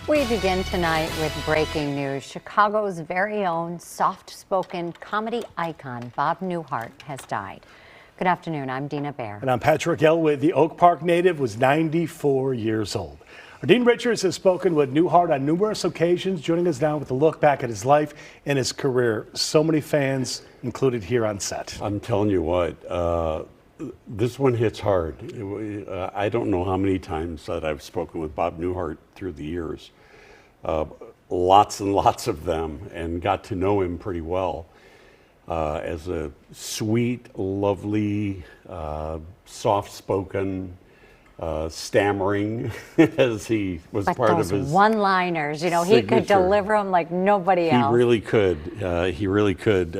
We begin tonight with breaking news. Chicago's very own soft-spoken comedy icon, Bob Newhart, has died. Good afternoon, I'm Dina Baer. And I'm Patrick Elwood. The Oak Park native was 94 years old. Our Dean Richards has spoken with Newhart on numerous occasions, joining us now with a look back at his life and his career. So many fans included here on set. I'm telling you what, this one hits hard. I don't know how many times that I've spoken with Bob Newhart through the years. Lots and lots of them, and got to know him pretty well as a sweet, lovely, soft-spoken, stammering, as he was but part those of his one-liners, you know, signature. he could deliver them like nobody else. He really could. He really could.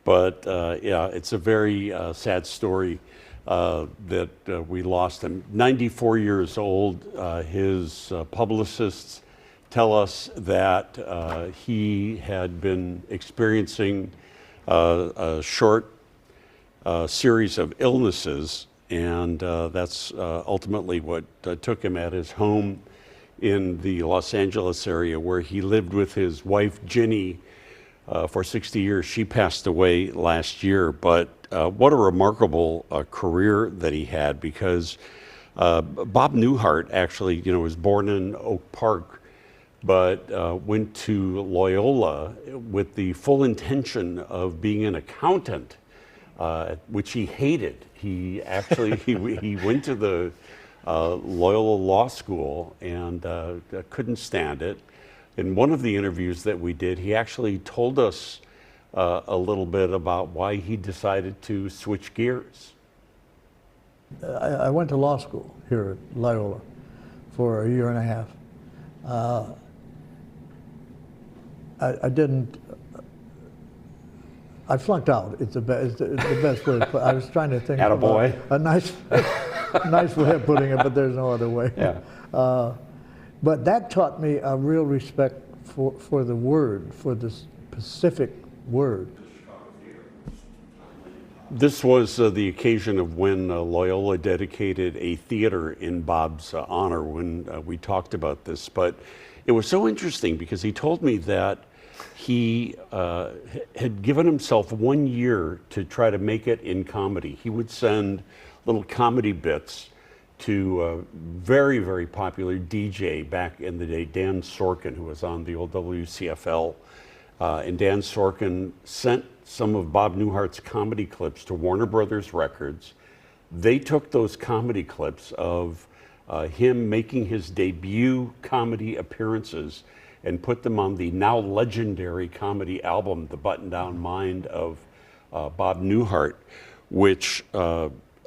But yeah, it's a very sad story that we lost him. 94 years old. His publicists tell us that he had been experiencing a short series of illnesses, and that's ultimately what took him at his home in the Los Angeles area, where he lived with his wife, Ginny, for 60 years. She passed away last year, but what a remarkable career that he had, because Bob Newhart actually, you know, was born in Oak Park, but went to Loyola with the full intention of being an accountant, which he hated. He actually, he went to the Loyola Law School and couldn't stand it. In one of the interviews that we did, he actually told us a little bit about why he decided to switch gears. I went to law school here at Loyola for a year and a half. I flunked out. It's the best way to put it. I was trying to think of a nice way of putting it, but there's no other way. Yeah. But that taught me a real respect for the word, for the specific word. This was the occasion of when Loyola dedicated a theater in Bob's honor when we talked about this. But it was so interesting because he told me that he had given himself 1 year to try to make it in comedy. He would send little comedy bits to a very, very popular DJ back in the day, Dan Sorkin, who was on the old WCFL. And Dan Sorkin sent some of Bob Newhart's comedy clips to Warner Brothers Records. They took those comedy clips of him making his debut comedy appearances and put them on the now legendary comedy album, The Button-Down Mind of Bob Newhart, which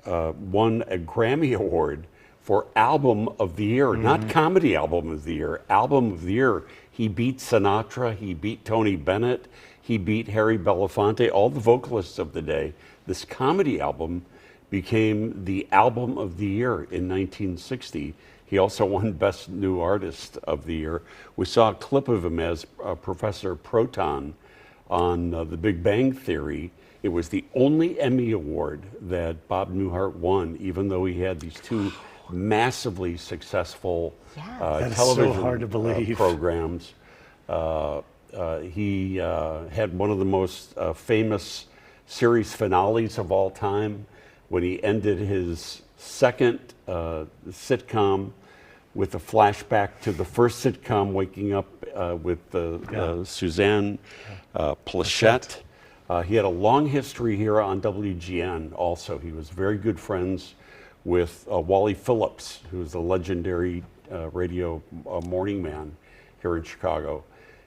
won a Grammy Award for Album of the Year, not Comedy Album of the Year, Album of the Year. He beat Sinatra, he beat Tony Bennett, he beat Harry Belafonte, all the vocalists of the day. This comedy album became the Album of the Year in 1960. He also won Best New Artist of the Year. We saw a clip of him as Professor Proton on The Big Bang Theory. It was the only Emmy Award that Bob Newhart won, even though he had these two massively successful television so hard to believe. Programs. He had one of the most famous series finales of all time when he ended his second sitcom with a flashback to the first sitcom, waking up with Suzanne Plachette. He had a long history here on WGN also. He was very good friends with Wally Phillips, who's the legendary radio morning man here in Chicago.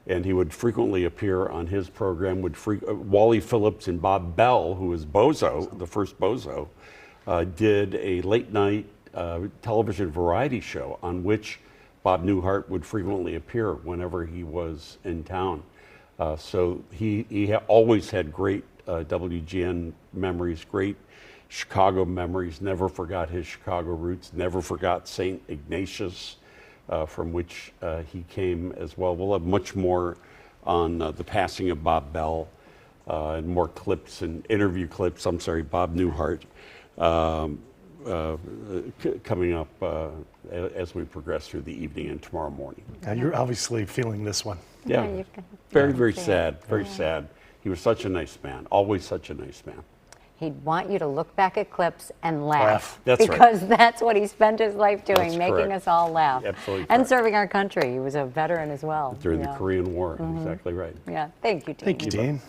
And he would frequently appear on his program. Wally Phillips and Bob Bell, who was Bozo, the first Bozo, did a late night television variety show on which Bob Newhart would frequently appear whenever he was in town. So he always had great WGN memories, great Chicago memories, never forgot his Chicago roots, never forgot St. Ignatius, from which he came as well. We'll have much more on the passing of Bob Bell and more clips and interview clips. I'm sorry, Bob Newhart. coming up as we progress through the evening and tomorrow morning. Now, you're obviously feeling this one. Yeah, you can very see it. sad, very sad. He was such a nice man, always such a nice man. He'd want you to look back at clips and laugh. That's right. Because that's what he spent his life doing, That's making correct. us all laugh. Absolutely And correct. serving our country. He was a veteran as well. During the Yeah. Korean War, exactly right. Yeah, thank you, Dean. Thank you, Dean.